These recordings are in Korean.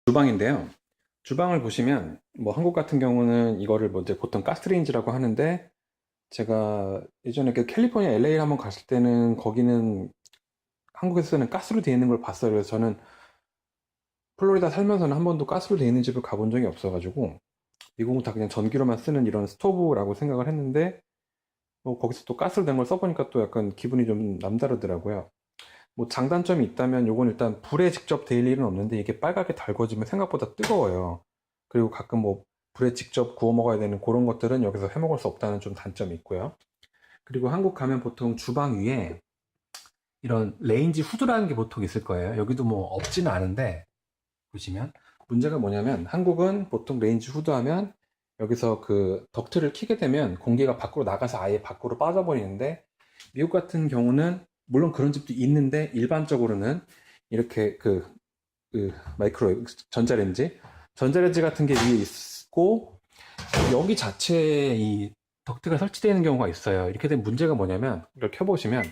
주방인데요. 주방을 보시면 뭐 한국 같은 경우는 이거를 뭐 이제 보통 가스레인지라고 하는데, 제가 예전에 그 캘리포니아 LA를 한번 갔을 때는 거기는 한국에서는 가스로 되어 있는 걸 봤어요. 그래서 저는 플로리다 살면서는 한 번도 가스로 되어 있는 집을 가본 적이 없어가지고 미국은 다 그냥 전기로만 쓰는 이런 스토브라고 생각을 했는데, 거기서 또 가스로 된 걸 써보니까 또 약간 기분이 좀 남다르더라고요. 뭐 장단점이 있다면 요건 일단 불에 직접 데일 일은 없는데 이게 빨갛게 달궈지면 생각보다 뜨거워요. 그리고 가끔 뭐 불에 직접 구워 먹어야 되는 그런 것들은 여기서 해 먹을 수 없다는 좀 단점이 있고요. 그리고 한국 가면 보통 주방 위에 이런 레인지 후드라는 게 보통 있을 거예요. 여기도 뭐 없지는 않은데, 보시면 문제가 뭐냐면 한국은 보통 레인지 후드 하면 여기서 그 덕트를 키게 되면 공기가 밖으로 나가서 아예 밖으로 빠져버리는데, 미국 같은 경우는 물론 그런 집도 있는데 일반적으로는 이렇게 그 마이크로 전자레인지 같은 게 위에 있고, 여기 자체에 이 덕트가 설치되어 있는 경우가 있어요. 이렇게 된 문제가 뭐냐면, 이걸 켜보시면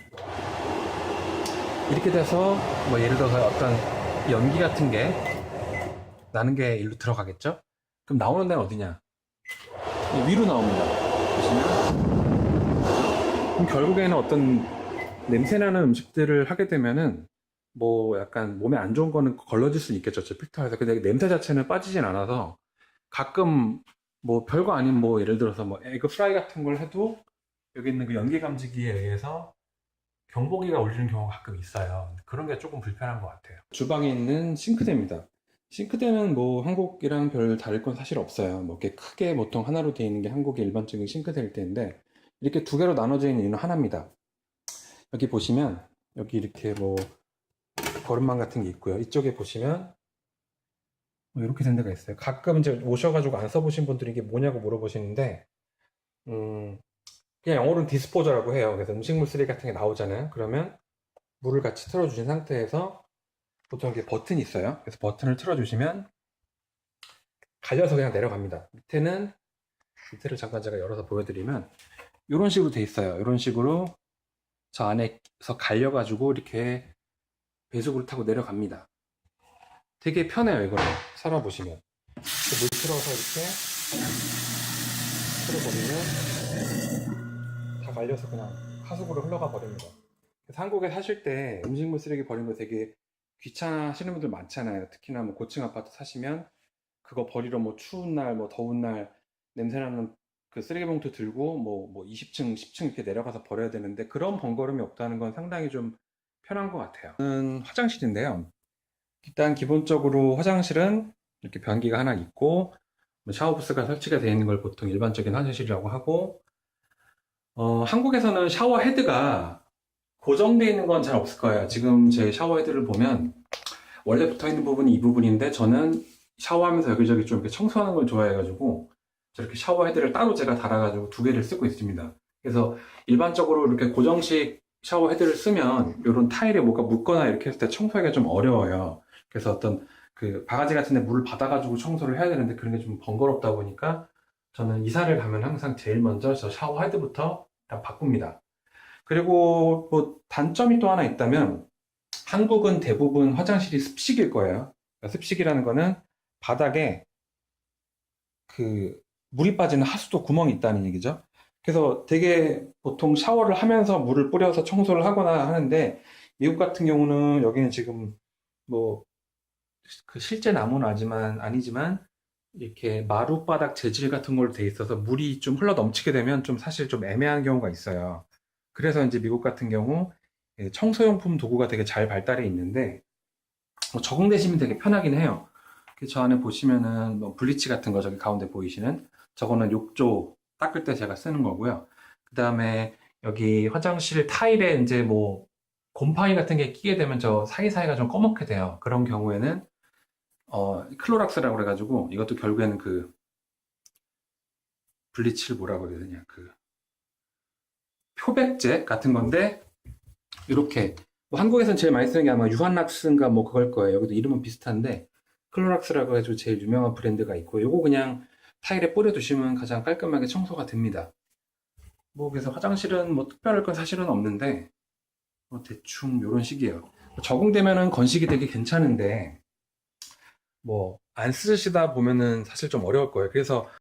이렇게 돼서 뭐 예를 들어서 어떤 연기 같은 게 나는 게 일로 들어가겠죠? 그럼 나오는 데는 어디냐? 위로 나옵니다. 보시면 그럼 결국에는 어떤 냄새나는 음식들을 하게 되면은 뭐 약간 몸에 안 좋은 거는 걸러질 수는 있겠죠, 저 필터에서. 근데 냄새 자체는 빠지진 않아서 가끔 뭐 별거 아닌 뭐 예를 들어서 뭐 에그 프라이 같은 걸 해도 여기 있는 그 연기 감지기에 의해서 경보기가 울리는 경우가 가끔 있어요. 그런 게 조금 불편한 것 같아요. 주방에 있는 싱크대입니다. 싱크대는 뭐 한국이랑 별 다를 건 사실 없어요. 뭐 이렇게 크게 보통 하나로 되어 있는 게 한국의 일반적인 싱크대일 텐데, 이렇게 두 개로 나눠져 있는 이유는 하나입니다. 여기 보시면 여기 이렇게 뭐 거름망 같은 게 있고요. 이쪽에 보시면 뭐 이렇게 된 데가 있어요. 가끔 이제 오셔가지고 안 써보신 분들이 이게 뭐냐고 물어보시는데, 음, 그냥 영어로는 디스포저라고 해요. 그래서 음식물 쓰레기 같은 게 나오잖아요. 그러면 물을 같이 틀어주신 상태에서 보통 이렇게 버튼이 있어요. 그래서 버튼을 틀어주시면 갈려서 그냥 내려갑니다. 밑에를 잠깐 제가 열어서 보여드리면 이런 식으로 돼 있어요. 이런 식으로 저 안에서 갈려가지고 이렇게 배수구를 타고 내려갑니다. 되게 편해요. 이걸 살아보시면 물 틀어서 이렇게 틀어버리면 다 갈려서 그냥 하수구로 흘러가 버립니다. 그래서 한국에 사실 때 음식물 쓰레기 버리는 거 되게 귀찮아 하시는 분들 많잖아요. 특히나 뭐 고층 아파트 사시면 그거 버리러 뭐 추운 날, 뭐 더운 날 냄새나는 그 쓰레기 봉투 들고 뭐 20층, 10층 이렇게 내려가서 버려야 되는데, 그런 번거로움이 없다는 건 상당히 좀 편한 것 같아요. 저는 화장실인데요. 일단 기본적으로 화장실은 이렇게 변기가 하나 있고, 뭐 샤워부스가 설치가 되어 있는 걸 보통 일반적인 화장실이라고 하고, 한국에서는 샤워 헤드가 고정되어 있는 건 잘 없을 거예요. 지금 제 샤워 헤드를 보면 원래 붙어 있는 부분이 이 부분인데, 저는 샤워하면서 여기저기 좀 이렇게 청소하는 걸 좋아해가지고 저렇게 샤워 헤드를 따로 제가 달아가지고 두 개를 쓰고 있습니다. 그래서 일반적으로 이렇게 고정식 샤워 헤드를 쓰면 이런 타일에 뭐가 묻거나 이렇게 했을 때 청소하기가 좀 어려워요. 그래서 어떤 그 바가지 같은 데 물을 받아가지고 청소를 해야 되는데 그런 게 좀 번거롭다 보니까 저는 이사를 가면 항상 제일 먼저 저 샤워 헤드부터 다 바꿉니다. 그리고 뭐 단점이 또 하나 있다면, 한국은 대부분 화장실이 습식일 거예요. 그러니까 습식이라는 거는 바닥에 그 물이 빠지는 하수도 구멍이 있다는 얘기죠. 그래서 되게 보통 샤워를 하면서 물을 뿌려서 청소를 하거나 하는데, 미국 같은 경우는 여기는 지금 뭐 그 실제 나무는 아니지만 이렇게 마룻바닥 재질 같은 걸로 돼 있어서 물이 좀 흘러 넘치게 되면 좀 사실 좀 애매한 경우가 있어요. 그래서 이제 미국 같은 경우 청소용품 도구가 되게 잘 발달해 있는데, 적응되시면 되게 편하긴 해요. 저 안에 보시면은 뭐 블리치 같은 거 저기 가운데 보이시는 저거는 욕조 닦을 때 제가 쓰는 거고요. 그 다음에 여기 화장실 타일에 이제 뭐 곰팡이 같은 게 끼게 되면 저 사이사이가 좀 꺼멓게 돼요. 그런 경우에는 클로락스라고 그래가지고, 이것도 결국에는 그 블리치를 뭐라고 해야 되냐, 그 표백제 같은 건데, 이렇게 뭐 한국에서는 제일 많이 쓰는 게 아마 유한락스인가 뭐 그걸 거예요. 여기도 이름은 비슷한데 클로락스라고 해서 제일 유명한 브랜드가 있고, 요거 그냥 타일에 뿌려두시면 가장 깔끔하게 청소가 됩니다. 뭐 그래서 화장실은 뭐 특별할 건 사실은 없는데 뭐 대충 요런 식이에요. 적응되면은 건식이 되게 괜찮은데, 뭐 안 쓰시다 보면은 사실 좀 어려울 거예요. 그래서